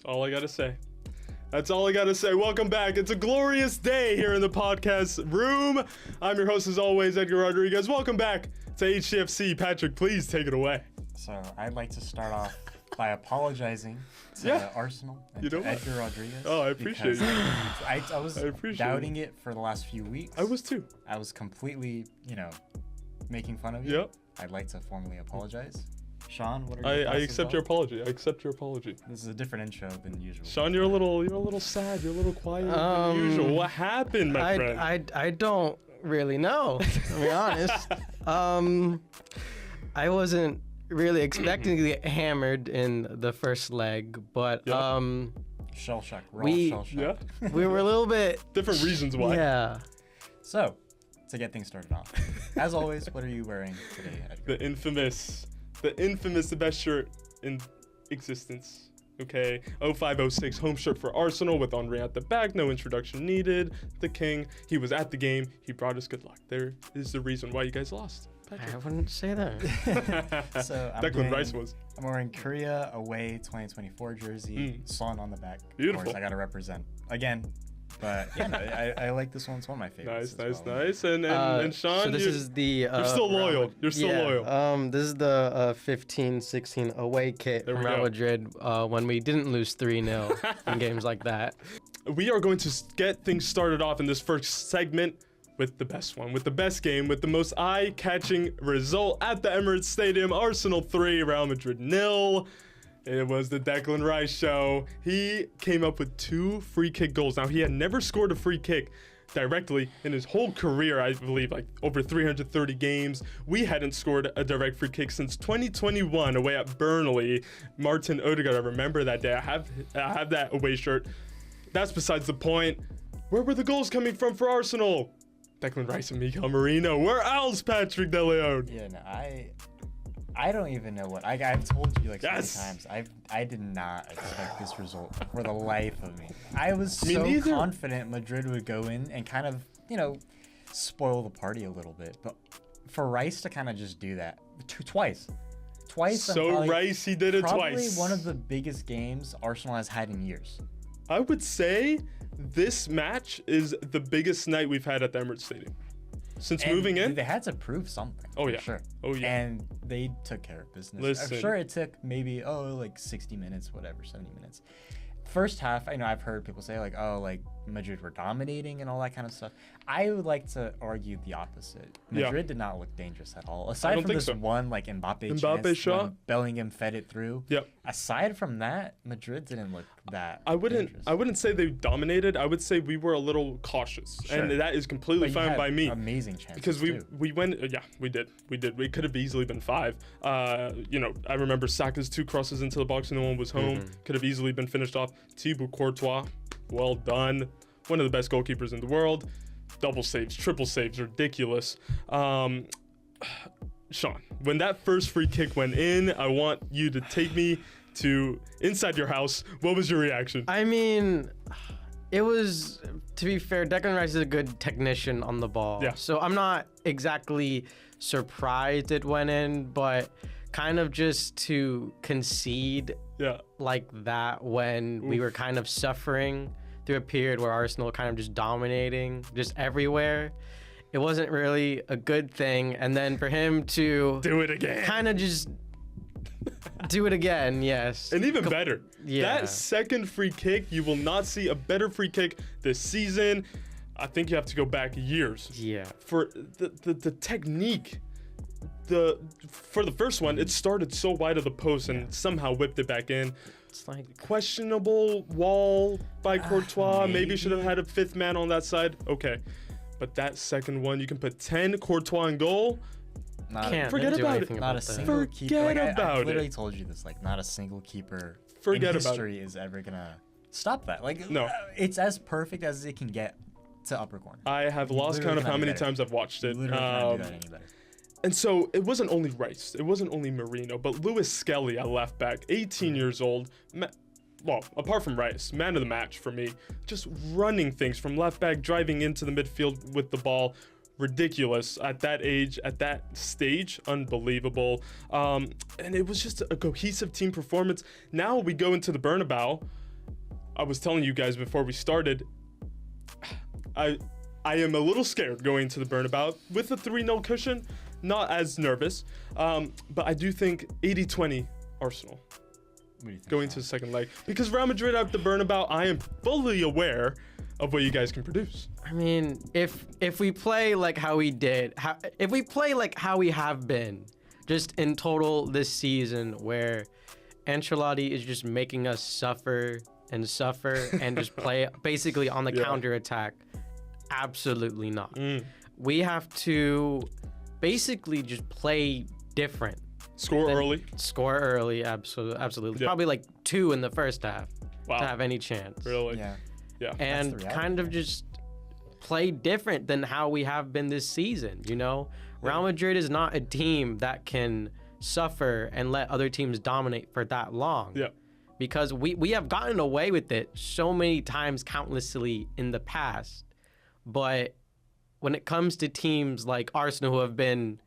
all I gotta say. That's all I gotta say. Welcome back. It's a glorious day here in the podcast room. I'm your host, as always, Edgar Rodriguez. Welcome back to HTFC. Patrick, please take it away. So I'd like to start off by apologizing to Arsenal and to Edgar Rodriguez. Oh, I appreciate it. I was doubting it for the last few weeks. I was too. I was completely, making fun of you. Yep. I'd like to formally apologize. Sean, what are your thoughts? I accept your apology. I accept your apology. This is a different intro than usual. Sean, you're a little sad. You're a little quiet than usual. What happened, my friend? I don't really know, to be honest. I wasn't really expecting to get hammered in the first leg, but shell shock. We were a little bit different reasons why. Yeah. So, to get things started off, as always, what are you wearing today, Edgar? The infamous, the best shirt in existence. Okay, 0506 home shirt for Arsenal with Henry at the back. No introduction needed. The king, he was at the game. He brought us good luck. There is the reason why you guys lost. Patrick. I wouldn't say that. So Declan Rice was. I'm wearing Korea away 2024 jersey. Sun on the back. Beautiful. Of course, I gotta represent again. But yeah, no, I like this one. It's one of my favorites. Nice. And Sean, so this is the. You're still loyal. You're still loyal. This is the 15-16 away kit from Real Madrid when we didn't lose 3-0 in games like that. We are going to get things started off in this first segment with the best one, with the best game, with the most eye-catching result at the Emirates Stadium. Arsenal 3, Real Madrid 0. It was the Declan Rice show. He came up with 2 free kick goals. Now, he had never scored a free kick directly in his whole career, I believe, like over 330 games. We hadn't scored a direct free kick since 2021 away at Burnley. Martin Odegaard, I remember that day. I have that away shirt. That's besides the point. Where were the goals coming from for Arsenal? Declan Rice and Miguel Merino. Where else, Patrick Deleon? Yeah, no, I don't even know what I've told you like so many times. I did not expect this result for the life of me. I was so confident Madrid would go in and kind of, spoil the party a little bit. But for Rice to kind of just do that twice. So Rice, he did it twice. Probably one of the biggest games Arsenal has had in years. I would say this match is the biggest night we've had at the Emirates Stadium. Since moving in? They had to prove something. Oh, yeah. Sure. Oh, yeah. And they took care of business. Listen. I'm sure it took maybe, 60 minutes, whatever, 70 minutes. First half, I've heard people say, Madrid were dominating and all that kind of stuff. I would like to argue the opposite. Madrid did not look dangerous at all. Aside from this one, Mbappe shot, when Bellingham fed it through. Yep. Aside from that, Madrid didn't look that dangerous. I wouldn't say they dominated. I would say we were a little cautious. Sure. And that is completely fine by me. Amazing chances. Because we went, we did. We could have easily been 5. I remember Saka's 2 crosses into the box and no one was home. Could have easily been finished off. Thibaut Courtois, well done. One of the best goalkeepers in the world. Double saves, triple saves, ridiculous. Sean, when that first free kick went in, I want you to take me to inside your house. What was your reaction? I mean, it was, to be fair, Declan Rice is a good technician on the ball. Yeah. So I'm not exactly surprised it went in, but kind of just to concede like that when we were kind of suffering through a period where Arsenal kind of just dominating just everywhere. It wasn't really a good thing. And then for him to do it again, kind of just do it again, yes. And even better. That second free kick, you will not see a better free kick this season. I think you have to go back years. Yeah. For the technique. For the first one, it started so wide of the post and somehow whipped it back in. It's like questionable wall by Courtois. Maybe should have had a 5th man on that side. Okay. But that second one, you can put 10 Courtois in goal. Forget about it. Not a single keeper. I literally told you this. Not a single keeper in history is ever gonna stop that. No. It's as perfect as it can get to upper corner. I have lost count of how many times I've watched it. Literally cannot do that any better. And so it wasn't only Rice, it wasn't only Merino, but Lewis Skelly at left back, 18 years old. Well, apart from Rice, man of the match for me. Just running things from left back, driving into the midfield with the ball. Ridiculous at that age, at that stage, unbelievable. And it was just a cohesive team performance. Now we go into the Bernabeu, I was telling you guys before we started, I am a little scared going to the Bernabeu with a 3-0 cushion. Not as nervous, but I do think 80-20 Arsenal going to the second leg. Because Real Madrid at the Bernabeu, I am fully aware of what you guys can produce. I mean, if we play like how we did, if we play like how we have been, just in total this season, where Ancelotti is just making us suffer and just play basically on the counter attack, absolutely not. We have to basically just play different. Score early, absolutely. Probably like 2 in the first half to have any chance. Really? Yeah. And kind of just play different than how we have been this season, you know? Real Madrid is not a team that can suffer and let other teams dominate for that long. Yeah. Because we have gotten away with it so many times countlessly in the past. But when it comes to teams like Arsenal, who have been,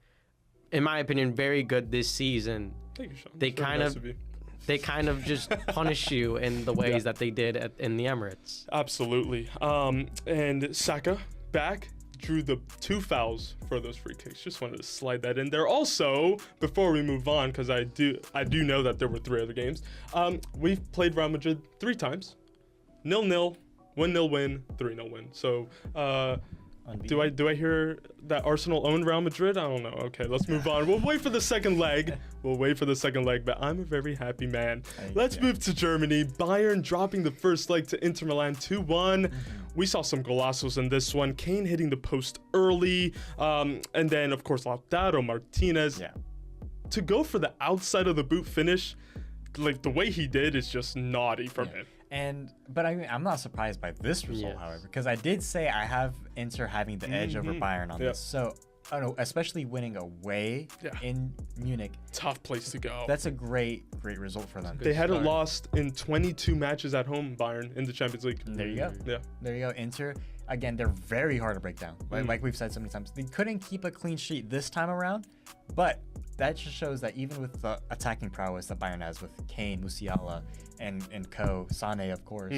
in my opinion, very good this season, thank you, Sean. They kind of just punish you in the ways that they did in the Emirates. Absolutely. And Saka back, drew the 2 fouls for those free kicks. Just wanted to slide that in there. Also, before we move on, because I do know that there were 3 other games. We've played Real Madrid 3 times. 0-0, 1-0 win, 3-0 win. So do I hear that Arsenal owned Real Madrid? I don't know. Okay, let's move on. We'll wait for the second leg. But I'm a very happy man. Let's move to Germany. Bayern dropping the first leg to Inter Milan 2-1. We saw some golazos in this one. Kane hitting the post early. And then, of course, Lautaro Martinez. Yeah. To go for the outside of the boot finish, like the way he did is just naughty from him. But I mean, I'm not surprised by this result, however, because I did say I have Inter having the edge over Bayern on this. So, I don't know, especially winning away in Munich. Tough place to go. That's a great result for them. They hadn't lost in 22 matches at home, Bayern, in the Champions League. There you go. Yeah. There you go. Inter, again, they're very hard to break down. Like we've said so many times. They couldn't keep a clean sheet this time around, but that just shows that even with the attacking prowess that Bayern has with Kane, Musiala, and co, Sané, of course,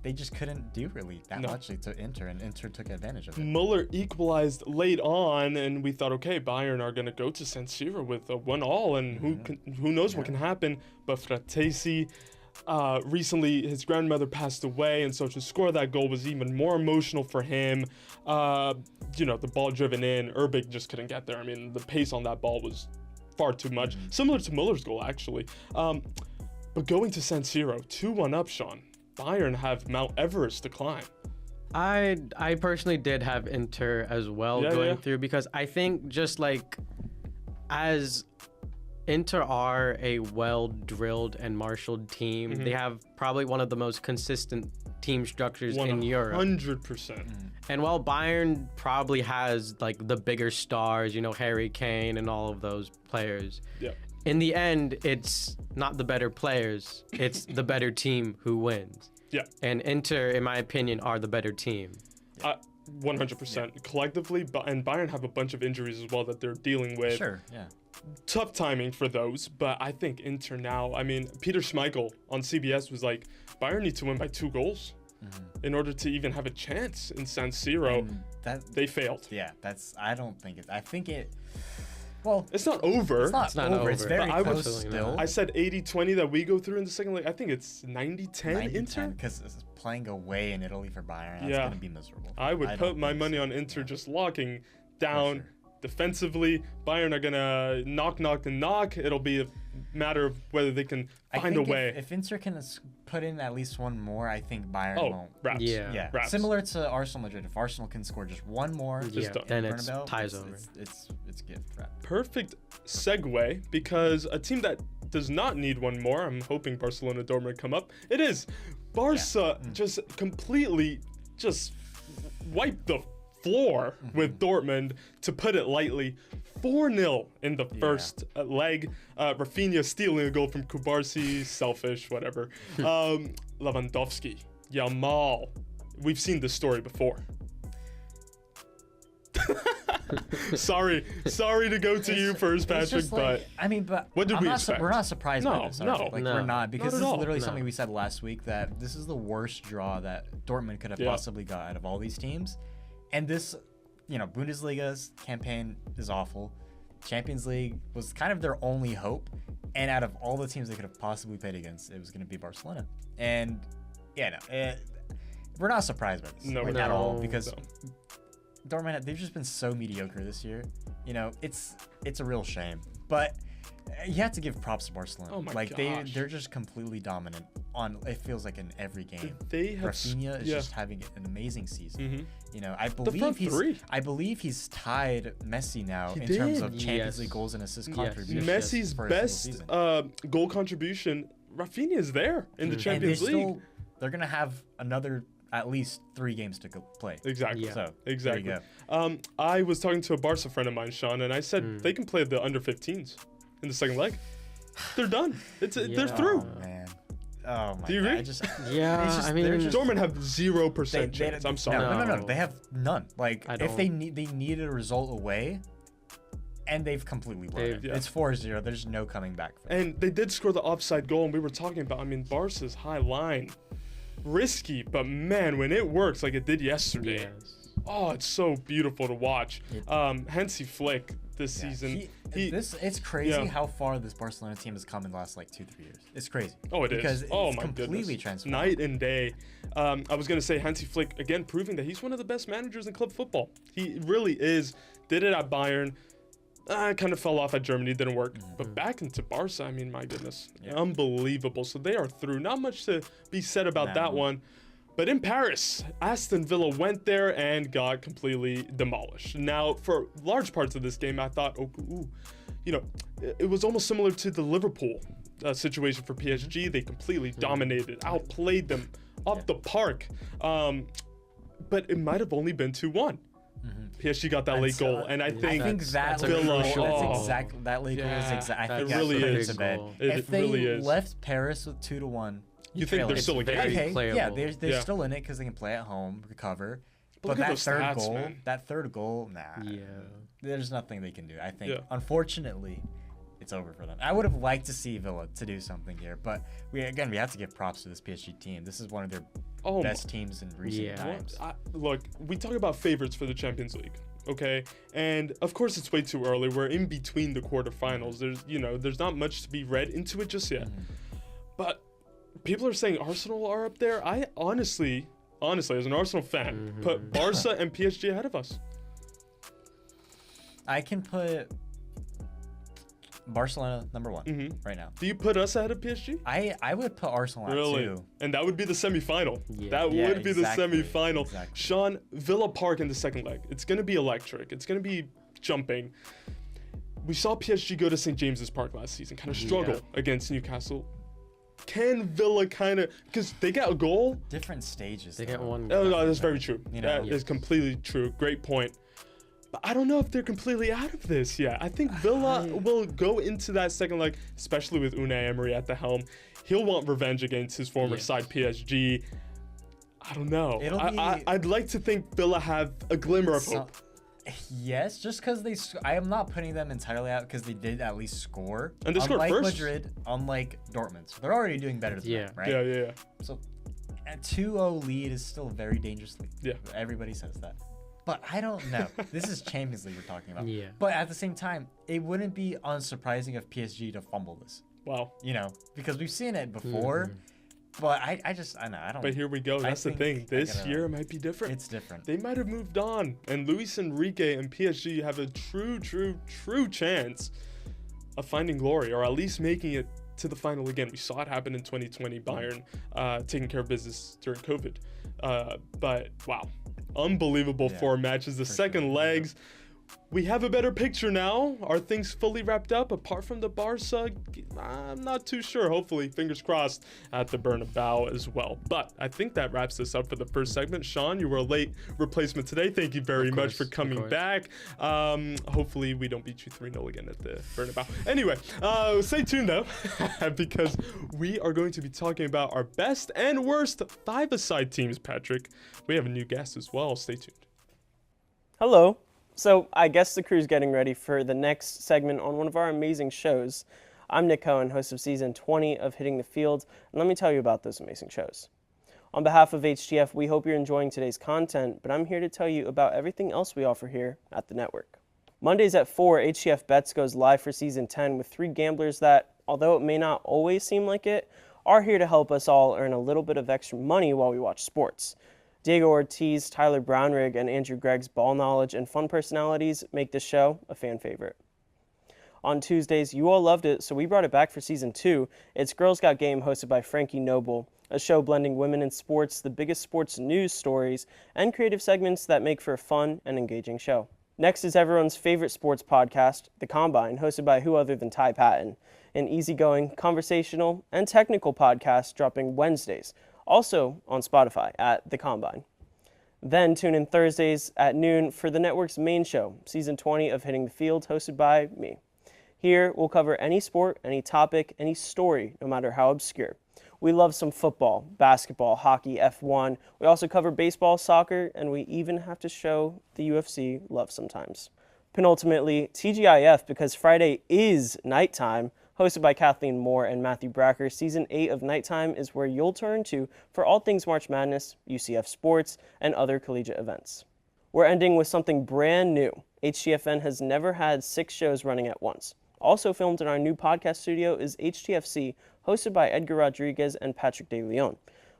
they just couldn't do really that much to Inter, and Inter took advantage of it. Muller equalized late on, and we thought, okay, Bayern are going to go to San Siro with a 1-1, and who knows what can happen. But Fratesi, recently his grandmother passed away, and so to score that goal was even more emotional for him. The ball driven in, Erbeck just couldn't get there. I mean, the pace on that ball was far too much, similar to Muller's goal, actually. But going to San Siro, 2-1 up, Sean. Bayern have Mount Everest to climb. I personally did have Inter as well going through, because I think just like as Inter are a well-drilled and marshaled team, they have probably one of the most consistent team structures in Europe. 100%. And while Bayern probably has like the bigger stars, Harry Kane and all of those players, in the end, it's not the better players, it's the better team who wins. Yeah. And Inter, in my opinion, are the better team. 100%. Collectively, and Bayern have a bunch of injuries as well that they're dealing with. Sure, yeah. Tough timing for those, but I think Inter now, I mean, Peter Schmeichel on CBS was like, Bayern need to win by 2 goals in order to even have a chance in San Siro. They failed. Yeah, I think it, it's not over. It's not over. It's very close still. I said 80-20 that we go through in the second leg. I think it's 90-10 Inter. Because it's playing away in Italy for Bayern, that's going to be miserable. I would put my money on Inter just locking down defensively. Bayern are going to knock. It'll be a matter of whether they can find a way. If Inter can put in at least one more, I think Bayern won't. Wraps. Yeah. Wraps. Similar to Arsenal Madrid. If Arsenal can score just one more, then it's ties over. It's good. Perfect segue, because a team that does not need one more, I'm hoping Barcelona Dortmund come up. It is Barca just completely just wiped the floor with Dortmund, to put it lightly. 4-0 in the first leg. Rafinha stealing a goal from Kubarsi, selfish, whatever. Lewandowski, Yamal. We've seen this story before. Sorry to go to you first, Patrick, but what did we expect? We're not surprised by this. No, we're not, because this is literally No. something we said last week, that this is the worst draw that Dortmund could have possibly got out of all these teams. And this, Bundesliga's campaign is awful. Champions League was kind of their only hope. And out of all the teams they could have possibly played against, it was going to be Barcelona. And we're not surprised by this at all, because Dortmund, they've just been so mediocre this year. It's a real shame. But you have to give props to Barcelona. Oh my gosh. They're just completely dominant on, it feels like, in every game. Rafinha is just having an amazing season. Mm-hmm. I believe he's tied Messi now in terms of Champions League goals and assist contribution. Messi's best goal contribution, Rafinha is there in the Champions League. They're gonna have another at least 3 games to go play. Exactly. Yeah. So exactly. There you go. I was talking to a Barca friend of mine, Sean, and I said they can play the under 15s in the second leg. They're done. They're through. Oh, man. Oh my Do you agree? God. Dortmund have 0% chance. I'm sorry. No. They have none. If they needed a result away, and they've completely blown it. It's 4-0. There's no coming back from And they did score the offside goal, and we were talking about, Barca's high line. Risky, but man, when it works like it did yesterday, it's so beautiful to watch. Hansi Flick this season. It's crazy how far this Barcelona team has come in the last 2-3 years. It's crazy. Oh, it because is. Oh it's my completely goodness. transformed. Night and day. I was gonna say Hansi Flick again, proving that he's one of the best managers in club football. He really is. Did it at Bayern. Kind of fell off at Germany, didn't work. But back into Barca, my goodness. Unbelievable. So they are through. Not much to be said about that one. But in Paris, Aston Villa went there and got completely demolished. Now, for large parts of this game, I thought, it was almost similar to the Liverpool situation for PSG. They completely dominated, outplayed them up the park. But it might have only been 2-1. PSG got that late goal, and I think that Villa. That late goal is exact. It really is. If they left Paris with 2-1, you think they're still in game? Yeah, they're still in it because they can play at home, recover. But that third goal, there's nothing they can do. I think, unfortunately, it's over for them. I would have liked to see Villa to do something here, but we have to give props to this PSG team. This is one of their best teams in recent times. Look, we talk about favorites for the Champions League, okay? And of course, it's way too early. We're in between the quarterfinals. There's not much to be read into it just yet. But people are saying Arsenal are up there. I honestly, as an Arsenal fan, put Barca and PSG ahead of us. I can put Barcelona number 1 right now. Do you put us ahead of PSG? I would put Arsenal at 2. And that would be the semifinal. That would be the semifinal. Exactly. Sean, Villa Park in the second leg. It's going to be electric. It's going to be jumping. We saw PSG go to St. James's Park last season, kind of struggle against Newcastle. Can Villa because they got a goal? Different stages. They get one. Oh, no, that's very true. That is completely true. Great point. But I don't know if they're completely out of this yet. I think Villa will go into that second leg, especially with Unai Emery at the helm. He'll want revenge against his former side, PSG. I don't know. I'd like to think Villa have a glimmer of hope. Yes, just because I am not putting them entirely out because they did at least score. And they scored first. Madrid, unlike Dortmund. So they're already doing better than them, right? Yeah. So a 2-0 lead is still a very dangerous lead. Yeah. Everybody says that. But I don't know. This is Champions League we're talking about. Yeah. But at the same time, it wouldn't be unsurprising if PSG to fumble this. Wow. Because we've seen it before. But I don't. But here we go. That's the thing. This year might be different. It's different. They might have moved on. And Luis Enrique and PSG have a true chance of finding glory, or at least making it to the final again. We saw it happen in 2020, Bayern taking care of business during COVID. But wow, unbelievable 4 matches. The second legs. We have a better picture now. Are things fully wrapped up apart from the Barca? I'm not too sure. Hopefully, fingers crossed at the Bernabeu as well. But I think that wraps this up for the first segment. Sean, you were a late replacement today. Thank you very much for coming back. Hopefully, we don't beat you 3-0 again at the Bernabeu. Anyway, stay tuned though, because we are going to be talking about our best and worst five-a-side teams, Patrick. We have a new guest as well. Stay tuned. Hello. So I guess the crew's getting ready for the next segment on one of our amazing shows. I'm Nick Cohen, host of season 20 of Hitting the Field, and let me tell you about those amazing shows. On behalf of HTF, we hope you're enjoying today's content, but I'm here to tell you about everything else we offer here at the network. Mondays at 4, HTF Bets goes live for season 10 with 3 gamblers that, although it may not always seem like it, are here to help us all earn a little bit of extra money while we watch sports. Diego Ortiz, Tyler Brownrigg, and Andrew Gregg's ball knowledge and fun personalities make this show a fan favorite. On Tuesdays, you all loved it, so we brought it back for season 2. It's Girls Got Game, hosted by Frankie Noble, a show blending women in sports, the biggest sports news stories, and creative segments that make for a fun and engaging show. Next is everyone's favorite sports podcast, The Combine, hosted by who other than Ty Patton, an easygoing, conversational, and technical podcast dropping Wednesdays, also on Spotify at The Combine. Then tune in Thursdays at noon for the network's main show, season 20 of Hitting the Field, hosted by me. Here, we'll cover any sport, any topic, any story, no matter how obscure. We love some football, basketball, hockey, F1. We also cover baseball, soccer, and we even have to show the UFC love sometimes. Penultimately, TGIF, because Friday is nighttime, hosted by Kathleen Moore and Matthew Bracker. Season 8 of Nighttime is where you'll turn to for all things March Madness, UCF sports, and other collegiate events. We're ending with something brand new. HTFN has never had 6 shows running at once. Also filmed in our new podcast studio is HTFC, hosted by Edgar Rodriguez and Patrick Deleon.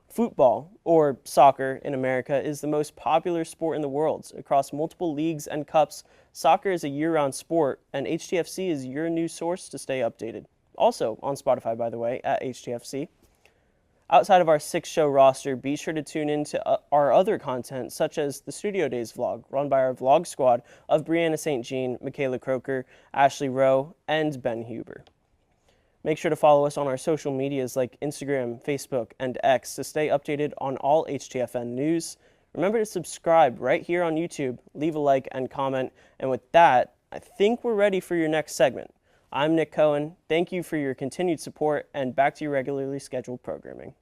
Football, or soccer in America, is the most popular sport in the world. Across multiple leagues and cups, soccer is a year-round sport, and HTFC is your news source to stay updated. Also on Spotify, by the way, at HTFC. Outside of our 6-show roster, be sure to tune in to our other content, such as the Studio Days vlog, run by our vlog squad of Brianna St. Jean, Michaela Croker, Ashley Rowe, and Ben Huber. Make sure to follow us on our social medias like Instagram, Facebook, and X to stay updated on all HTFN news. Remember to subscribe right here on YouTube, leave a like and comment. And with that, I think we're ready for your next segment. I'm Nick Cohen. Thank you for your continued support, and back to your regularly scheduled programming.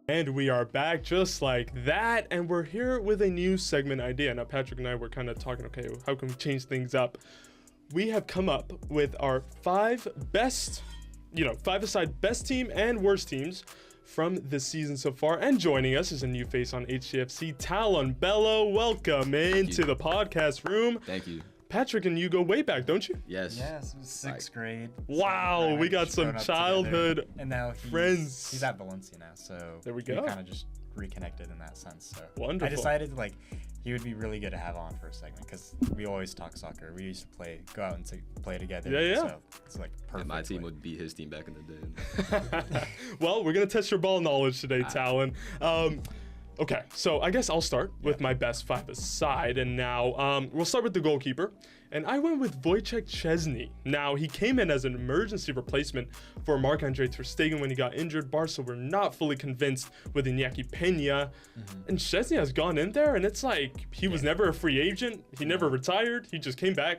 And we are back just like that, and we're here with a new segment idea. Now, Patrick and I were kind of talking, okay, how can we change things up? We have come up with our 5 best, 5-a-side best team and worst teams from this season so far. And joining us is a new face on HTFC, Talan Bello. Welcome into the podcast room. Thank you. Patrick and you go way back, don't you? Yes. Yes, it was 6th grade. Wow, we got some childhood and now friends. He's at Valencia now, so there we go. We kind of just reconnected in that sense. So wonderful. I decided he would be really good to have on for a segment because we always talk soccer. We used to go out and play together. Yeah. So it's perfect. And my team would beat his team back in the day. Well, we're gonna test your ball knowledge today, Talan. Okay, so I guess I'll start with my best 5-a-side, and now we'll start with the goalkeeper, and I went with Wojciech Szczesny. Now, he came in as an emergency replacement for Marc-Andre ter Stegen when he got injured. Barca were not fully convinced with Iñaki Peña, and Szczesny has gone in there, and it's like he was never a free agent, he never retired, he just came back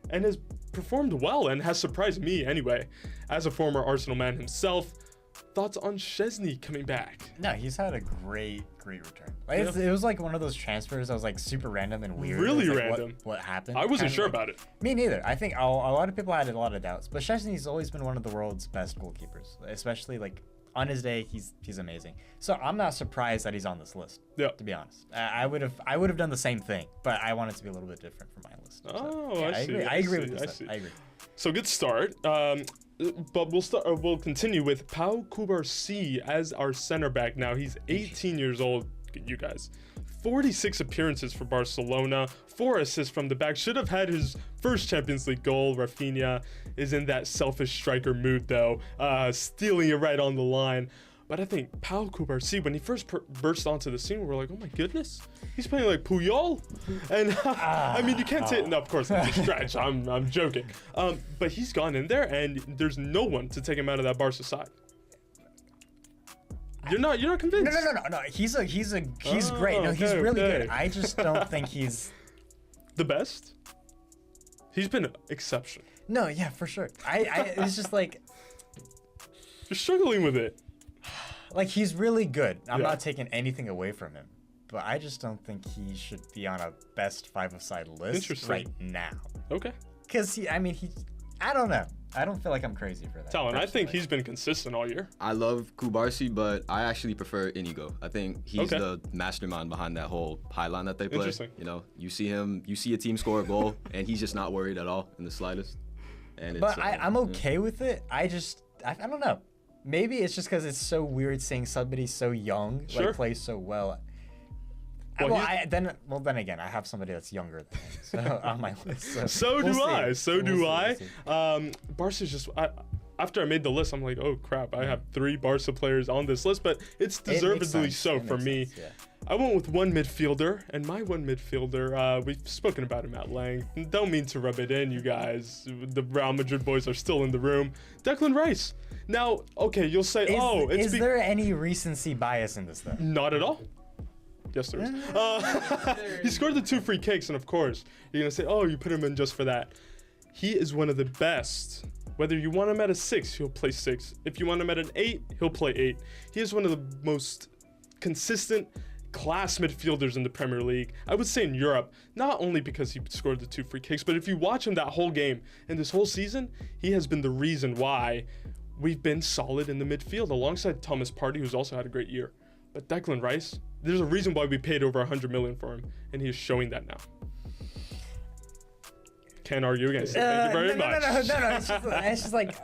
and has performed well and has surprised me anyway. As a former Arsenal man himself, thoughts on Szczesny coming back? No, he's had a great return. It was one of those transfers that was super random and weird. Really random. What happened? I wasn't sure about it. Me neither. I think a lot of people had a lot of doubts, but Szczesny's always been one of the world's best goalkeepers, especially on his day. He's amazing. So I'm not surprised that he's on this list. Yeah. To be honest, I would have done the same thing, but I want it to be a little bit different for my list. I see. I agree with this. I agree. So good start. But we'll continue with Pau Cubarsí as our center back now. He's 18 years old, you guys. 46 appearances for Barcelona, 4 assists from the back. Should have had his first Champions League goal. Rafinha is in that selfish striker mood, though, stealing it right on the line. But I think Pau Cubarsí, when he first burst onto the scene, we're like, oh my goodness, he's playing like Puyol. And I mean, you can't say, no, of course, it's a stretch. I'm joking. But he's gone in there, and there's no one to take him out of that Barca side. You're not convinced? No. He's great. No, he's really good. I just don't think he's the best. He's been exceptional. No, yeah, for sure. It's just you're struggling with it. He's really good. I'm not taking anything away from him, but I just don't think he should be on a best five-a-side list right now. Okay. Because I don't know. I don't feel like I'm crazy for that. Talan, I think he's been consistent all year. I love Kubarsi, but I actually prefer Inigo. I think he's the mastermind behind that whole high line that they play. Interesting. You know, you see a team score a goal, and he's just not worried at all in the slightest. And it's, but I'm okay with it. I don't know. Maybe it's just because it's so weird seeing somebody so young like play so well. Well, then again, I have somebody that's younger than him so on my list. So do I. Barca's just after I made the list, I'm like, oh crap, I have 3 Barca players on this list, but it's deservedly so for me. Sense, yeah. I went with one midfielder, and my one midfielder, we've spoken about him at length. Don't mean to rub it in, you guys. The Real Madrid boys are still in the room. Declan Rice. Now, okay, you'll say, is there any recency bias in this though? Not at all. Yes, there is. He scored the 2 free kicks, and of course, you're going to say, oh, you put him in just for that. He is one of the best. Whether you want him at a 6, he'll play 6. If you want him at an 8, he'll play 8. He is one of the most consistent class midfielders in the Premier League. I would say in Europe, not only because he scored the 2 free kicks, but if you watch him that whole game and this whole season, he has been the reason why we've been solid in the midfield alongside Thomas Partey, who's also had a great year. But Declan Rice, there's a reason why we paid over 100 million for him, and he is showing that now. Can't argue against it. Thank you very much. No. It's just like,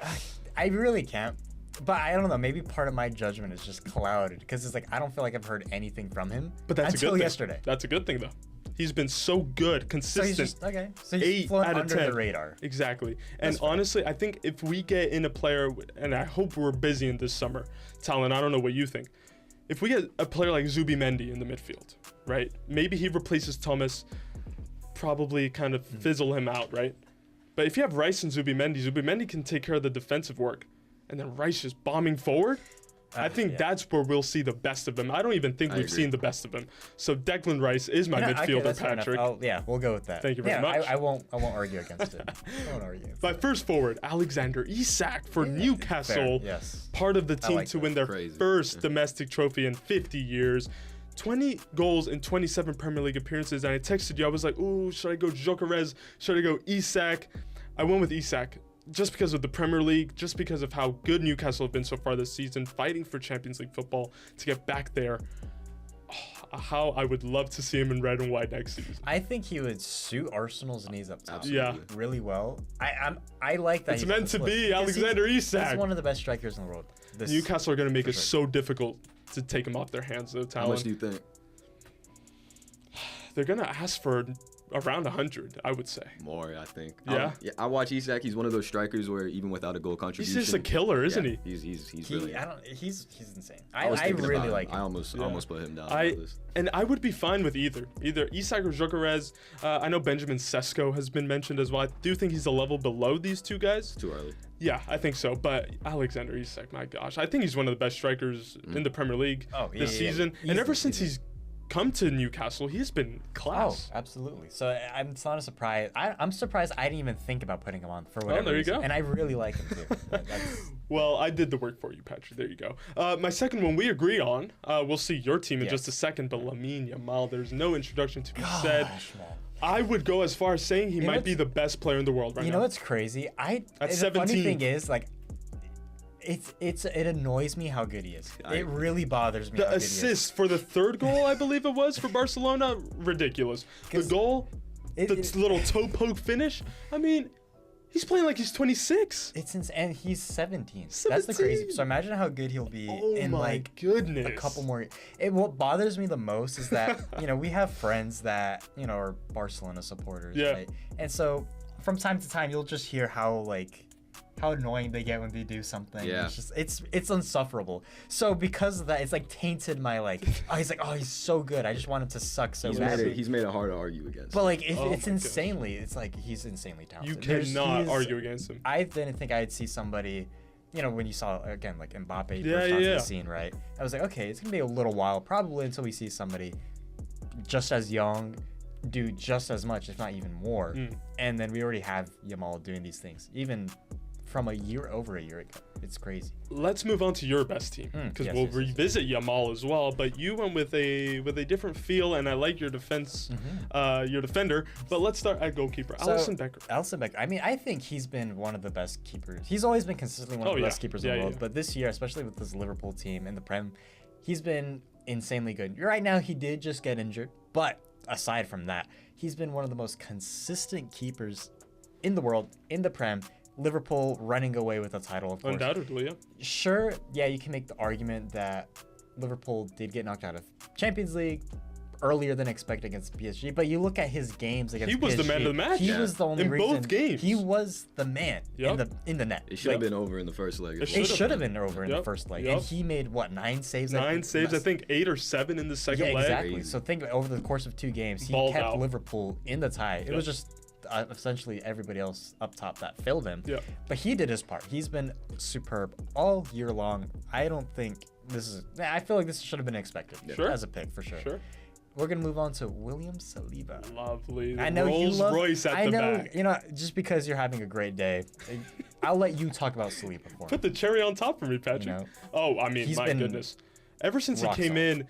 I really can't. But I don't know. Maybe part of my judgment is just clouded because it's like I don't feel like I've heard anything from him. But that's until a good thing. Yesterday. That's a good thing though. He's been so good, consistent. So he's 8 flown out of under 10. the radar. Exactly. And honestly, I think if we get in a player, and I hope we're busy in this summer, Talan, I don't know what you think. If we get a player like Zubimendi in the midfield, right? Maybe he replaces Thomas, probably kind of fizzle him out, right? But if you have Rice and Zubimendi can take care of the defensive work. And then Rice just bombing forward. I think that's where we'll see the best of him. I don't even think we've seen the best of him. So Declan Rice is my midfielder, Patrick. We'll go with that. Thank you very much. I won't argue against it. I won't argue against My first forward, Alexander Isak for Newcastle. Fair, yes. Part of the team to win their first domestic trophy in 50 years. 20 goals in 27 Premier League appearances. And I texted you. I was like, ooh, should I go Gyökeres? Should I go Isak? I went with Isak. Just because of the Premier League, just because of how good Newcastle have been so far this season, fighting for Champions League football to get back there. Oh, how I would love to see him in red and white next season. I think he would suit Arsenal's needs up top really well. I like that. It's meant to be Alexander Isak. He's one of the best strikers in the world. Newcastle are going to make it so difficult to take him off their hands, though, Talan. How much do you think? They're going to ask for around 100, I would say. More, I think. Yeah? I watch Isak. He's one of those strikers where even without a goal contribution, he's just a killer, isn't he? He's really. He's insane. I really like him. I almost put him down. On this. And I would be fine with either Isak or Gyökeres. I know Benjamin Sesko has been mentioned as well. I do think he's a level below these two guys. Too early. Yeah, I think so. But Alexander Isak, my gosh, I think he's one of the best strikers in the Premier League this season. And ever since he's come to Newcastle, he's been class. Oh, absolutely. So it's not a surprise. I'm surprised I didn't even think about putting him on for whatever there you reason. go. And I really like him too. Well, I did the work for you, Patrick. There you go. My second one we agreed on. We'll see your team in just a second, but Lamine Yamal, there's no introduction to be said. Man. I would go as far as saying he might be the best player in the world right now. You know what's crazy? At 17. The funny thing is, like, it annoys me how good he is. It really bothers me. The assist for the third goal, I believe it was, for Barcelona, ridiculous. The goal, the little toe poke finish. I mean, he's playing like he's 26. And he's 17. That's the crazy. So imagine how good he'll be in like goodness. A couple more. What bothers me the most is that we have friends that are Barcelona supporters, right? And so from time to time, you'll just hear how annoying they get when they do something. Yeah. It's insufferable. So because of that, it's like tainted my he's so good. I just want him to suck so bad. He's made it hard to argue against. But like it's insanely, it's like he's insanely talented. You cannot argue against him. I didn't think I'd see somebody, when you saw again like Mbappe burst onto the scene, right? I was like, okay, it's gonna be a little while probably until we see somebody just as young do just as much, if not even more. And then we already have Yamal doing these things, even from over a year ago. It's crazy. Let's move on to your best team because we'll revisit Yamal as well. But you went with a different feel, and I like your defense, your defender. But let's start at goalkeeper, Alisson Becker. Alisson Becker. I mean, I think he's been one of the best keepers. He's always been consistently one of the best keepers in the world. But this year, especially with this Liverpool team and the Prem, he's been insanely good. Right now, he did just get injured, but aside from that, he's been one of the most consistent keepers in the world, in the Prem. Liverpool running away with the title, of course. Undoubtedly, yeah. Sure, yeah, you can make the argument that Liverpool did get knocked out of Champions League earlier than expected against PSG, but you look at his games against PSG. He was the man of the match. He was the only reason. In both games. He was the man in the net. It should have been over in the first leg. It should have been over in the first leg. And he made, 9 saves? 9 saves, I think 8 or 7 in the second leg. Exactly. Crazy. So think over the course of 2 games, he kept Liverpool in the tie. It was just essentially everybody else up top that failed him. Yeah. But he did his part. He's been superb all year long. I don't think I feel like this should have been expected as a pick for sure. We're going to move on to William Saliba. Lovely. I know Rolls Royce at the back. You know, just because you're having a great day, I'll let you talk about Saliba for me. Put the cherry on top for me, Patrick. You know, oh, I mean, my goodness. Ever since he came in,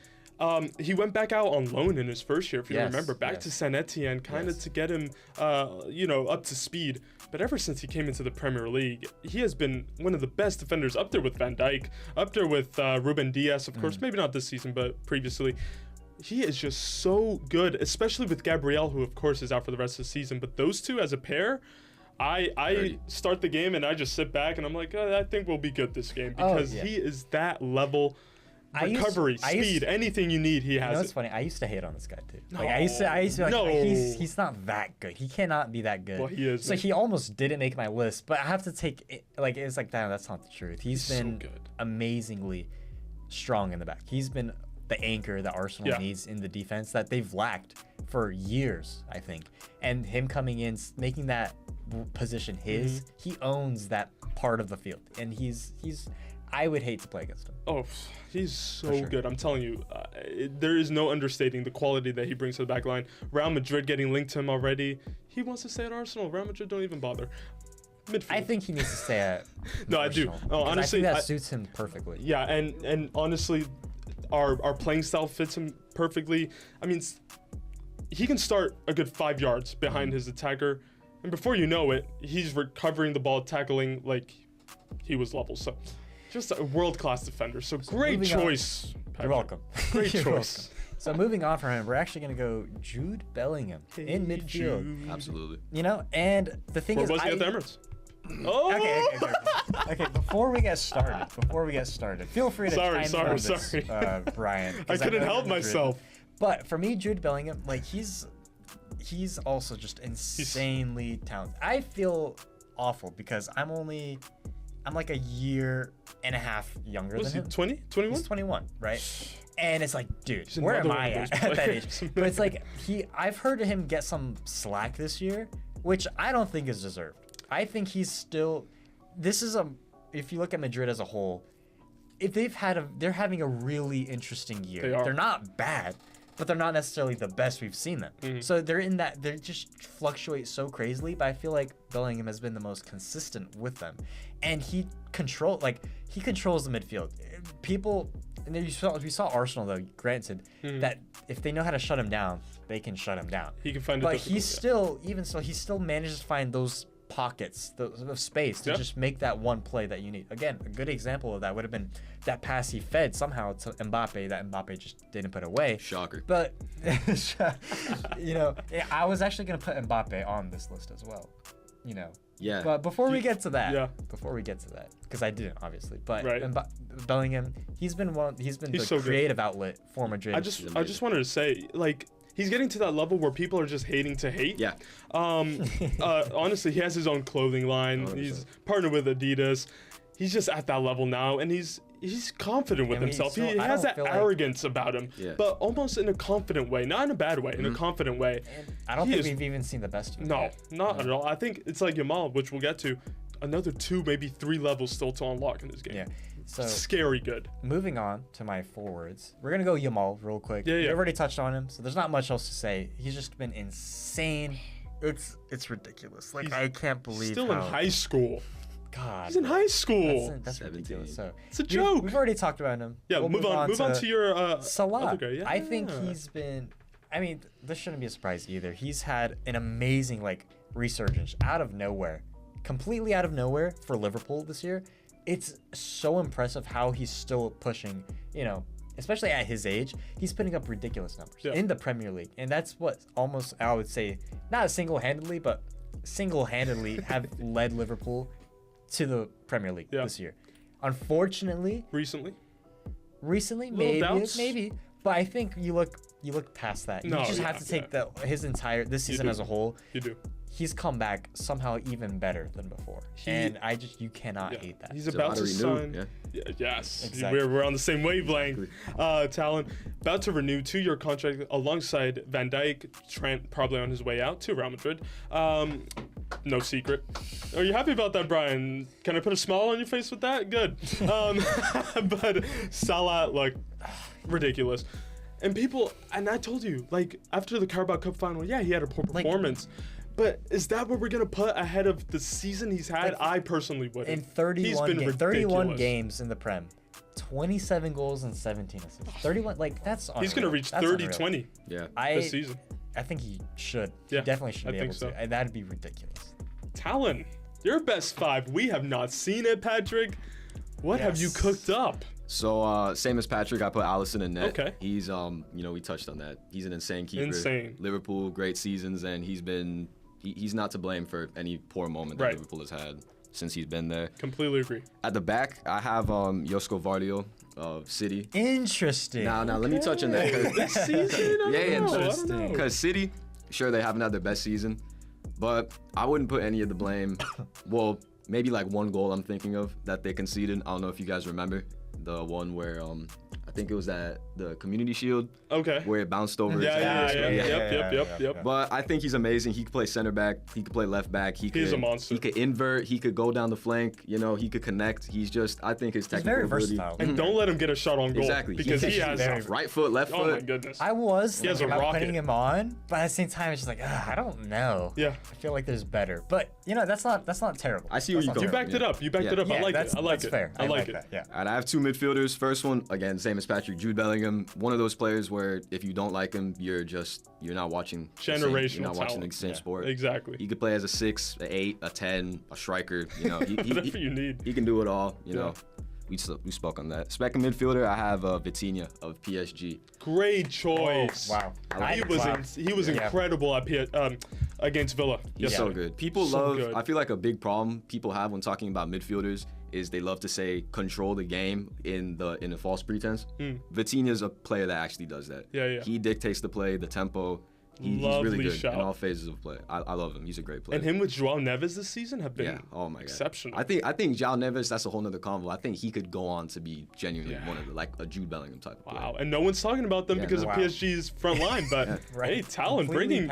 he went back out on loan in his first year, if you remember, back to Saint Etienne, kind of to get him, up to speed. But ever since he came into the Premier League, he has been one of the best defenders, up there with Van Dijk, up there with Ruben Dias, of course, maybe not this season, but previously. He is just so good, especially with Gabriel, who of course is out for the rest of the season. But those two as a pair, I start the game and I just sit back and I'm like, I think we'll be good this game because he is that level. Recovery, speed, anything you need, he has. You know what's funny? I used to hate on this guy too. Like I used to be like, he's not that good. He cannot be that good. Well, he is. So he almost didn't make my list, but I have to take it, it's like, damn, that's not the truth. He's been so amazingly strong in the back. He's been the anchor that Arsenal needs in the defense that they've lacked for years, I think. And him coming in, making that position his, he owns that part of the field. And he's I would hate to play against him. Oh, he's so good. I'm telling you, there is no understating the quality that he brings to the back line. Real Madrid getting linked to him already. He wants to stay at Arsenal. Real Madrid don't even bother. Midfield. I think he needs to stay at No, Arsenal, I do. Oh, honestly, I think that suits him perfectly. Yeah, and honestly, our playing style fits him perfectly. I mean, he can start a good 5 yards behind his attacker, and before you know it, he's recovering the ball, tackling like he was level. So, just a world-class defender. So great choice. You're welcome. Great choice. So moving on from him, we're actually going to go Jude Bellingham in midfield. Jude. Absolutely. You know, and the thing is, where was he at the Emirates? Oh. Okay. Before we get started, feel free to chime in on this, Brian. I couldn't help myself. But for me, Jude Bellingham, like he's also just insanely talented. I feel awful because I'm like a year and a half younger than him. 20? 21? He's 21, right? And it's like, dude, where am I at that age? But it's like I've heard him get some slack this year, which I don't think is deserved. I think he's still. If you look at Madrid as a whole, if they're having a really interesting year. They're not bad, but they're not necessarily the best we've seen them. So they just fluctuate so crazily. But I feel like Bellingham has been the most consistent with them, and he controls the midfield. And we saw Arsenal though. Granted, that if they know how to shut him down, they can shut him down. He can find. But he still manages to find those pockets of space to just make that one play that you need. Again, a good example of that would have been that pass he fed somehow to Mbappe that Mbappe just didn't put away. Shocker. But I was actually gonna put Mbappe on this list as well. Yeah. But before we get to that, because I didn't obviously, but Bellingham, he's been the so creative outlet for Madrid. I just wanted to say, like, he's getting to that level where people are just hating to hate. Yeah. Honestly, he has his own clothing line. 100%. He's partnered with Adidas. He's just at that level now, and he's confident with himself. He has that arrogance about him, but almost in a confident way, not in a bad way, in a confident way. And I don't think we've even seen the best of him. No, not at all. I think it's like Yamal, which we'll get to. Another 2, maybe 3 levels still to unlock in this game. Yeah. So scary good. Moving on to my forwards, we're gonna go Yamal real quick. Yeah. We already touched on him, so there's not much else to say. He's just been insane. It's ridiculous. Like, I can't believe still in high school. God. He's in high school. That's 17. ridiculous. So It's a joke. We've already talked about him. Yeah, We'll move on to your Salah. other guy. Yeah. I think he's been. I mean, this shouldn't be a surprise either. He's had an amazing resurgence out of nowhere, completely out of nowhere for Liverpool this year. It's so impressive how he's still pushing. Especially at his age, he's putting up ridiculous numbers in the Premier League, and that's what almost I would say not single-handedly, but single-handedly have led Liverpool to the Premier League this year. Unfortunately, recently, maybe, but I think you look past that. You just have to take his entire this season as a whole. You do. He's come back somehow even better than before, and you cannot hate that. He's about to sign. Yes, exactly. We're on the same wavelength. Talan, about to renew 2-year contract alongside Van Dijk, Trent probably on his way out to Real Madrid. No secret. Are you happy about that, Brian? Can I put a smile on your face with that? Good. But Salah, ridiculous. And I told you, after the Carabao Cup final, he had a poor performance. But is that what we're going to put ahead of the season he's had? I personally wouldn't. In 31 games in the Prem, 27 goals and 17 assists. 31, that's unreal. He's going to reach 30-20 this season. I think he should. He definitely should be able to. And that'd be ridiculous. Talon, your best 5. We have not seen it, Patrick. What have you cooked up? So same as Patrick, I put Alisson in net. Okay. He's we touched on that. He's an insane keeper. Insane. Liverpool, great seasons, and he's not to blame for any poor moment that Liverpool has had since he's been there. Completely agree. At the back, I have Josko Vardio of City. Interesting. Now, let me touch on that. This season? Interesting. Because City, sure, they haven't had their best season, but I wouldn't put any of the blame. Well, maybe one goal I'm thinking of that they conceded. I don't know if you guys remember. The one where I think it was at the Community Shield. Okay. Where it bounced over. Yep. But I think he's amazing. He could play center back. He could play left back. He's a monster. He could invert. He could go down the flank. He could connect. I think his technical very ability. versatile. And don't let him get a shot on goal. Exactly. Because he has right foot, left foot. Oh my goodness. I was he has a rocket. putting him on, but at the same time, it's just I don't know. Yeah. I feel like there's better. But that's not terrible. I see where you go. You backed it up. I like it. I like it. Fair. I like it. That. Yeah. And I have 2 midfielders. First one, again, same as Patrick, Jude Bellingham. One of those players where if you don't like him, you're not watching. Generational You're not watching the same sport. Exactly. He could play as a 6, an 8, a 10, a striker. Whatever you need. He can do it all. We spoke on that. Second midfielder, I have Vitinha of PSG. Great choice. Oh, wow. He was incredible against Villa. He's so good. People love. I feel like a big problem people have when talking about midfielders is they love to say control the game in the false pretense. Vitinha is a player that actually does that. Yeah. He dictates the play, the tempo. He's really good in all phases of play. I love him. He's a great player. And him with João Neves this season have been oh my God. exceptional. I think João Neves, that's a whole nother convo. I think he could go on to be genuinely one of a Jude Bellingham type of player. Wow, and no one's talking about them because of PSG's front line, but hey, Talon bringing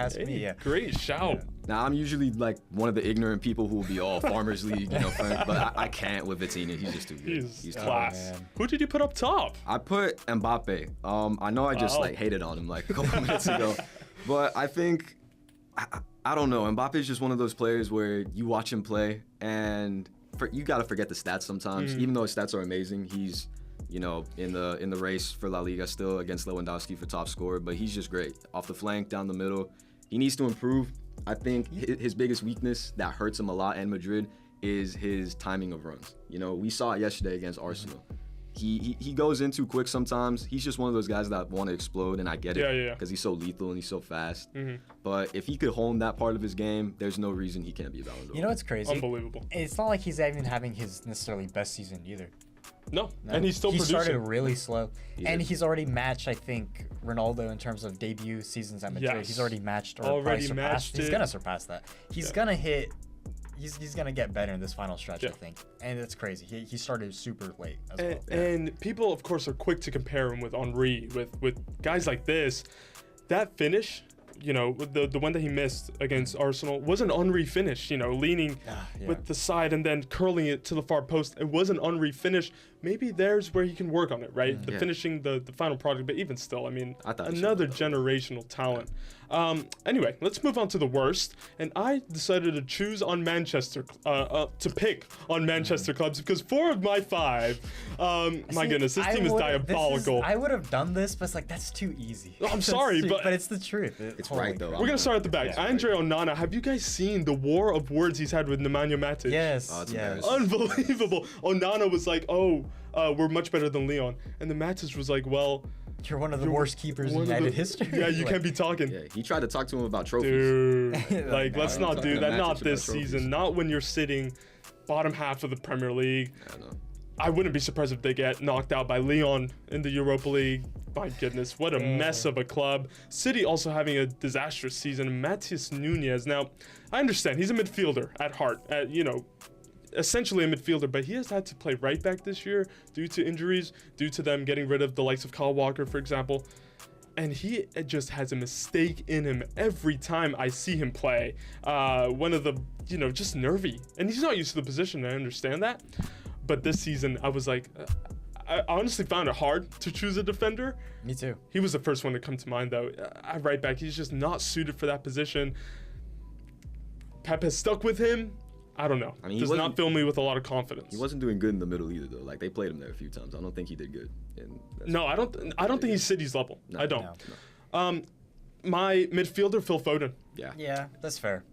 great shout. Now, I'm usually one of the ignorant people who will be all Farmers League, but I can't with Vitinha. He's just too good. He's class. Who did you put up top? I put Mbappe. I know I just hated on him a couple minutes ago, but I think I don't know. Mbappe is just one of those players where you watch him play and you got to forget the stats sometimes. Even though his stats are amazing, he's in the race for La Liga still against Lewandowski for top scorer, but he's just great off the flank, down the middle. He needs to improve. I think his biggest weakness that hurts him a lot in Madrid is his timing of runs. We saw it yesterday against Arsenal. He goes in too quick sometimes. He's just one of those guys that want to explode, and I get it because he's so lethal and he's so fast. But if he could hone that part of his game, there's no reason he can't be a Ballon d'Or. You know what's crazy? Unbelievable. It's not like he's even having his necessarily best season either. No, and he's still producing. He started really slow, and he's already matched, I think, Ronaldo in terms of debut seasons at Madrid. He's already matched or surpassed. He's gonna surpass that. He's gonna hit. He's gonna get better in this final stretch, I think, and it's crazy. He started super late as well. And people, of course, are quick to compare him with Henry, with guys like this. That finish, the one that he missed against Arsenal was an Henry finish. Leaning with the side and then curling it to the far post. It was an Henry finish. maybe there's where he can work on it, right? Finishing the final product, but even still, I mean, another generational talent. Anyway, let's move on to the worst. And I decided to choose on Manchester, to pick on Manchester clubs because 4 of my 5, my goodness, this team is diabolical. I would have done this, but it's like, that's too easy. I'm sorry, but it's the truth. It's right, though. We're going to start at the back. Andre Onana, have you guys seen the war of words he's had with Nemanja Matic? Yes. Unbelievable. Onana was like, we're much better than Leon. And the Matic was like, well, you're one of the worst keepers in United history. Yeah, you can't be talking. Yeah, he tried to talk to him about trophies. Dude, like, let's not do that. Not this season. Not when you're sitting bottom half of the Premier League. I wouldn't be surprised if they get knocked out by Lyon in the Europa League. My goodness, what a mess of a club. City also having a disastrous season. Matheus Nunes. Now, I understand he's a midfielder at heart. Essentially a midfielder, but he has had to play right back this year due to injuries, due to them getting rid of the likes of Kyle Walker, for example. And he just has a mistake in him every time I see him play. One of the, just nervy. And he's not used to the position, I understand that. But this season, I was like, I honestly found it hard to choose a defender. Me too. He was the first one to come to mind, though. At right back, he's just not suited for that position. Pep has stuck with him. I don't know. I mean, does not fill me with a lot of confidence. He wasn't doing good in the middle either, though. Like, they played him there a few times. I don't think he did good. No, I don't think he's City's level. No, I don't. No. My midfielder, Phil Foden. Yeah, that's fair.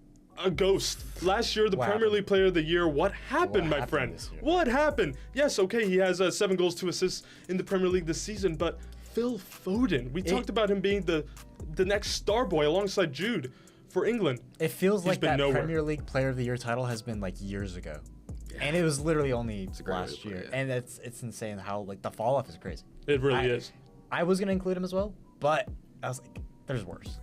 A ghost. Last year, the Premier League Player of the Year. What happened, my friend? What happened? Yes, okay, he has 7 goals, 2 assists in the Premier League this season, but Phil Foden. We talked about him being the next star boy alongside Jude for England. It feels like that Premier League Player of the Year title has been like years ago. And it was literally only last year. And it's insane how like the fall off is crazy. It really is. I was gonna include him as well, but I was like, there's worse.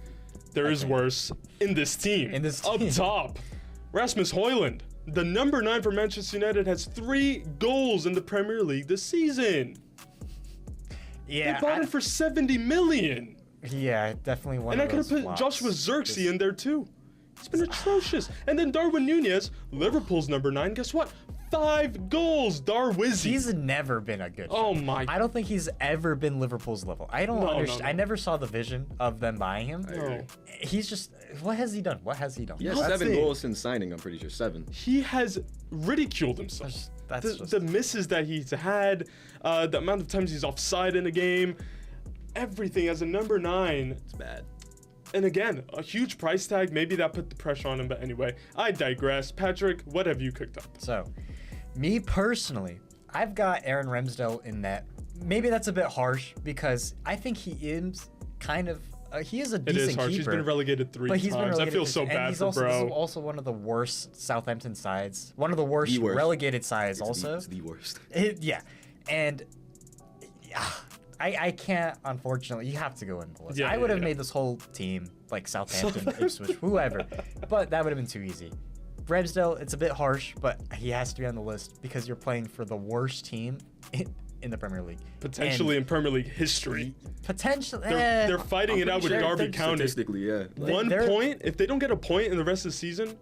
There is worse in this team. Up top, Rasmus Højlund, the number 9 for Manchester United, has 3 goals in the Premier League this season. Yeah. They bought him for 70 million. Yeah, definitely one. And I could have put Joshua Zirkzee in there too. It's been atrocious. And then Darwin Nunez, Liverpool's number 9. Guess what? 5 goals, Darwizzy. He's never been a good. Oh my! I don't think he's ever been Liverpool's level. I don't understand. I never saw the vision of them buying him. No. He's just. What has he done? He has 7 goals since signing. I'm pretty sure 7. He has ridiculed himself. The misses that he's had, the amount of times he's offside in a game, everything as a number 9. It's bad. And again, a huge price tag. Maybe that put the pressure on him. But anyway, I digress. Patrick, what have you cooked up? So, me personally, I've got Aaron Ramsdale in net. Maybe that's a bit harsh because I think he is kind of. He is a decent keeper. It is harsh. He's been relegated 3 times. I feel so bad for bro. This is also one of the worst Southampton sides. One of the worst relegated sides also. It's the worst. Yeah. And I can't, unfortunately. You have to go in the list. I would have made this whole team like Southampton, Ipswich, whoever. But that would have been too easy. Ramsdale, it's a bit harsh, but he has to be on the list because you're playing for the worst team in the Premier League. Potentially in Premier League history. Potentially. They're fighting it out with Derby County. Statistically, yeah. One point, if they don't get a point in the rest of the season,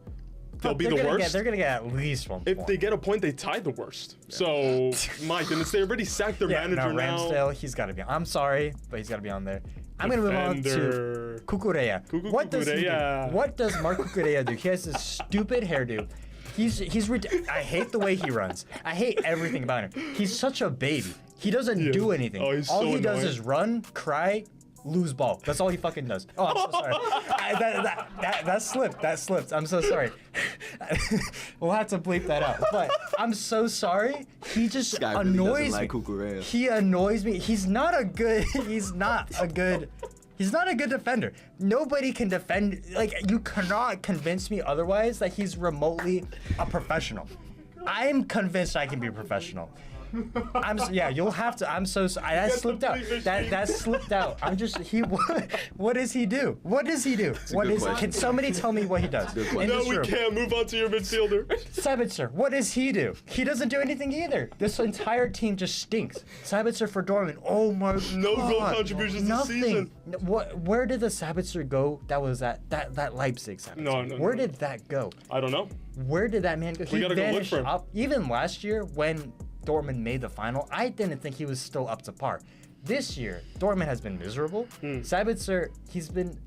they'll be the worst. They're going to get at least 1 point. If they get a point, they tie the worst. Yeah. So, my goodness, they already sacked their manager now. Ramsdale, he's got to be on. I'm sorry, but he's got to be on there. I'm going to move on to Cucurella. What does Marc Cucurella do? He has this stupid hairdo. I hate the way he runs. I hate everything about him. He's such a baby. He doesn't do anything. All he does is run, cry, lose ball. That's all he fucking does. Oh, I'm so sorry. That slipped. I'm so sorry. We'll have to bleep that out. But I'm so sorry. He just annoys me. He annoys me. He's not a good defender. Nobody can defend. Like, you cannot convince me otherwise that he's remotely a professional. I'm convinced I can be a professional. You'll have to. I'm so sorry. That slipped out. That slipped out. What does he do? Can somebody tell me what he does? No, we can't. Move on to your midfielder. Sabitzer, what does he do? He doesn't do anything either. This entire team just stinks. Sabitzer for Dortmund. Oh my God. No goal contributions this season. Where did the Sabitzer go? That was that Leipzig Sabitzer. No. Where did that go? I don't know. Where did that man go? We gotta go look for him. Even last year when Dortmund made the final, I didn't think he was still up to par. This year, Dortmund has been miserable. Sabitzer, he's been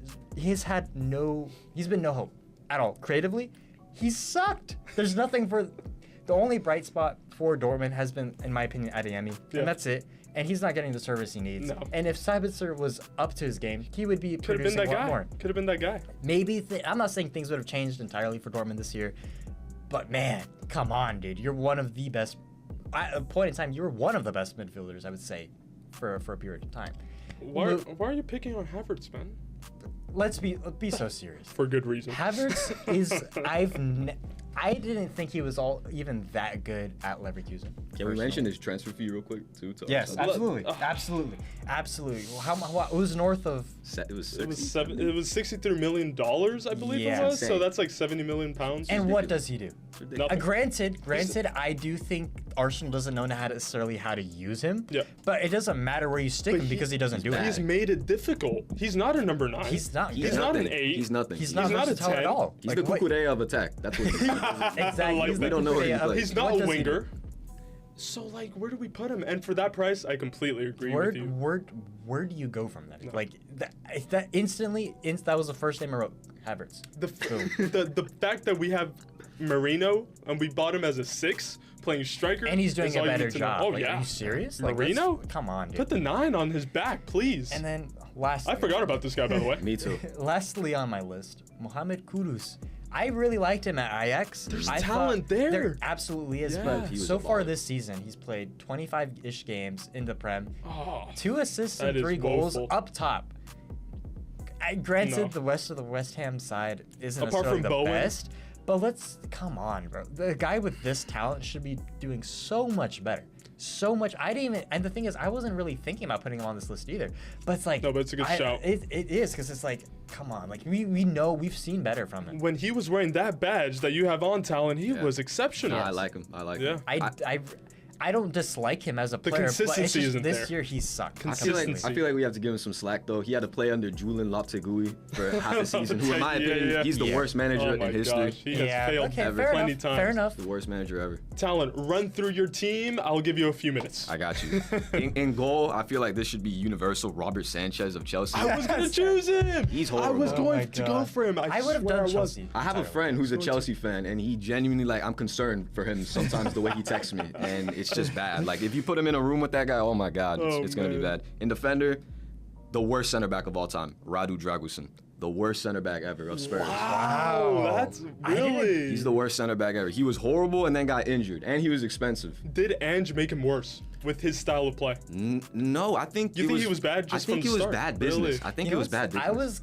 no hope at all. Creatively, he's sucked. There's nothing for. The only bright spot for Dortmund has been, in my opinion, Adeyemi, and that's it. And he's not getting the service he needs. No. And if Sabitzer was up to his game, he would be producing a lot more. Could have been that guy. Maybe I'm not saying things would have changed entirely for Dortmund this year, but man, come on, dude, you're one of the best. At a point in time, you were one of the best midfielders, I would say, for a period of time. Why are you picking on Havertz, man? Let's be so serious. For good reason. Havertz is I didn't think he was even that good at Leverkusen. Can we mention his transfer fee real quick too? Yes, absolutely. How it was north of? It was $63 million, I believe it was. Insane. So that's like 70 million pounds. And what does he do? Nothing. Granted, I do think Arsenal doesn't know necessarily how to use him. Yeah. But it doesn't matter where you stick him because he doesn't do it. He's made it difficult. He's not a number 9. He's not. He's not an 8. He's nothing. He's not a 10 at all. He's the Kukurea of attack. That's what he is. Exactly. We don't know where he plays. He's not a winger. So, like, where do we put him? And for that price, I completely agree with you. Where do you go from that? No. Like, that instantly, that was the first name I wrote, Havertz. The fact that we have Marino, and we bought him as a 6, playing striker. And he's doing a better job. Oh, like, yeah. Are you serious? Marino? Like, come on, dude. Put the 9 on his back, please. And then, lastly. I forgot about this guy, by the way. Me too. Lastly on my list, Mohamed Kudus. I really liked him at Ajax. There's talent there. There absolutely is, Yeah. but so far this season, he's played 25-ish games in the Prem. Oh, 2 assists and that is 3 goals woeful. up top. Granted, the rest of the West Ham side isn't Apart necessarily from the Bowen. best, but come on, bro. The guy with this talent should be doing so much better. So much. I didn't even, and the thing is, I wasn't really thinking about putting him on this list either. But it's like, no, but it's a good shout. It is, because it's like, come on, like we know we've seen better from him. When he was wearing that badge that you have on, Talon, he was exceptional. I like him. him. I don't dislike him as a player, but it's consistency just isn't this there. year he sucked. I feel like we have to give him some slack though. He had to play under Julian Lopetegui for half a season, who in my opinion, he's the worst manager in history. Gosh, he has failed plenty times. Fair enough. The worst manager ever. Talon, run through your team. I'll give you a few minutes. I got you. In goal, I feel like this should be universal. Robert Sanchez of Chelsea. I was gonna choose him. He's horrible. I was going to go for him. I would have done Chelsea. I have a friend who's a Chelsea fan, and he genuinely I'm concerned for him sometimes the way he texts me, and it's just bad. Like if you put him in a room with that guy, oh my God, it's gonna be bad. In defender, the worst center back of all time, Radu Dragusin. The worst center back ever of Spurs. Wow, that's really. He's the worst center back ever. He was horrible and then got injured, and he was expensive. Did Ange make him worse with his style of play? No, I think he was bad. Just I think from it was start. bad business. Really? I think it was bad business.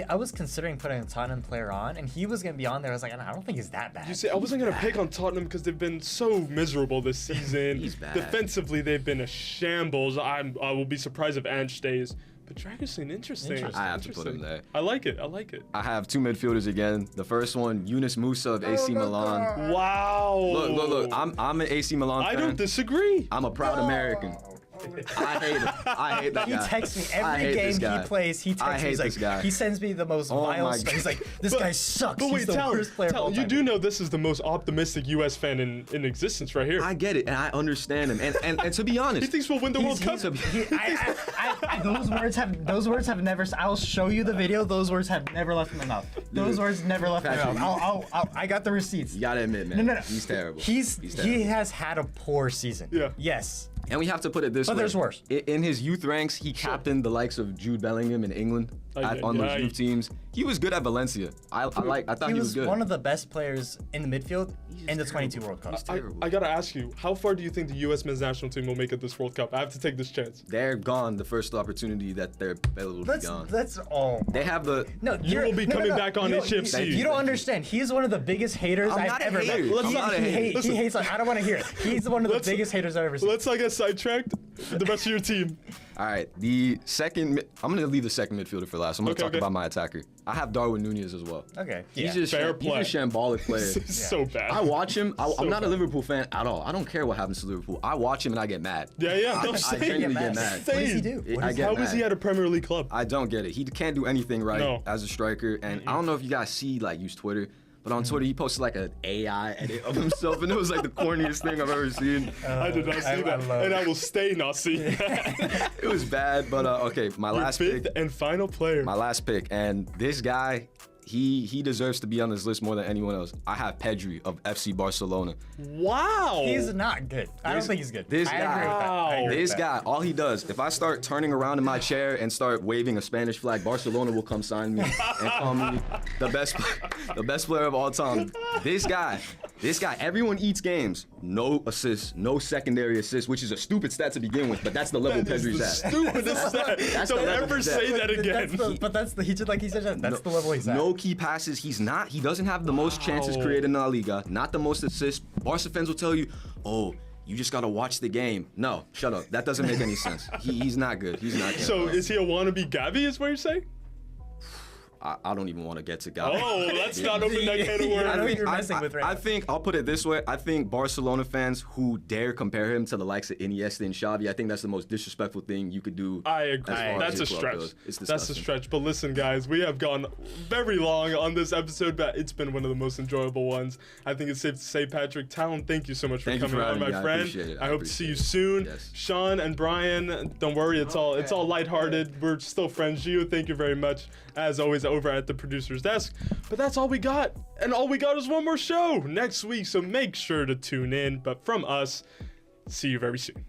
I was considering putting a Tottenham player on, and he was gonna be on there. I was like, I don't think he's that bad. You see, I wasn't gonna pick on Tottenham because they've been so miserable this season. He's bad. Defensively, they've been a shambles. I will be surprised if Ange stays. But Dragusin, interesting. I have to put him there. I like it. I have 2 midfielders again. The first one, Yunus Musa of AC Milan. Wow. Look. I'm an AC Milan fan. I don't disagree. I'm a proud American. I hate him. I hate that guy. He texts me every game he plays. He texts me. He's like, he sends me the most vile stuff. He's like, this guy sucks. But wait, he's the worst player of all time. You do know this is the most optimistic U.S. fan in existence right here. I get it, and I understand him. And to be honest, he thinks we'll win the World Cup. Those words have never. I'll show you the video. Those words have never left my mouth. Those words never left my mouth. I got the receipts. You gotta admit, man. No. He's terrible. He has had a poor season. Yeah. Yes. And we have to put it this way. But there's worse. In his youth ranks, he captained the likes of Jude Bellingham in England on those youth teams. He was good at Valencia. I thought he was good. He was one of the best players in the midfield in the 22 World Cup. I gotta ask you, how far do you think the U.S. men's national team will make it this World Cup? I have to take this chance. They're gone the first opportunity that they're available to be gone. That's all. They have the. No, you will be coming back on HTFC. You don't understand. He's one of the biggest haters I've ever met. He hates. I don't want to hear it. He's one of the biggest haters I've ever seen. Let's not get sidetracked. The rest of your team. All right, the second. I'm gonna leave the second midfielder for last. I'm gonna talk about my attacker. I have Darwin Nunez as well. Okay. He's just he's a shambolic player. So bad. I watch him. I'm not a Liverpool fan at all. I don't care what happens to Liverpool. I watch him and I get mad. Yeah. I genuinely get mad. What does he do? How is he at a Premier League club? I don't get it. He can't do anything right as a striker. And I don't know if you guys use Twitter, But on Twitter, he posted like an AI edit of himself, and it was like the corniest thing I've ever seen. I did not see that, and I will stay not seeing that. It was bad, but okay, my last fifth pick. and final player. My last pick, and this guy, he deserves to be on this list more than anyone else. I have Pedri of FC Barcelona. Wow. He's not good. I don't think he's good. This I guy, agree with that. I agree this with guy, that. all he does, if I start turning around in my chair and start waving a Spanish flag, Barcelona will come sign me and call me the best player of all time. This guy, everyone eats games. No assists, no secondary assists, which is a stupid stat to begin with, but that's the level Pedri's at. Stupidest stat. Don't ever say that again. That's the level he's at. No key passes. He doesn't have the most chances created in La Liga, not the most assists. Barca fans will tell you, oh, you just gotta watch the game. No, shut up. That doesn't make any sense. He's not good. He's not good. So is he a wannabe Gavi, is what you're saying? I don't even want to get to Gavi. Oh, let's not open that can of worms. I know what you're messing with right I now. think, I'll put it this way. I think Barcelona fans who dare compare him to the likes of Iniesta and Xavi, I think that's the most disrespectful thing you could do. I agree. That's a stretch. It's disgusting. That's a stretch. But listen, guys, we have gone very long on this episode, but it's been one of the most enjoyable ones. I think it's safe to say, Patrick, Talan, thank you so much for coming on, my friend. I appreciate it. I hope to see you soon. Yes. Sean and Brian, don't worry, it's all lighthearted. We're still friends. Gio, thank you very much, as always, over at the producer's desk. But that's all we got, and all we got is one more show next week, so make sure to tune in. But from us, see you very soon.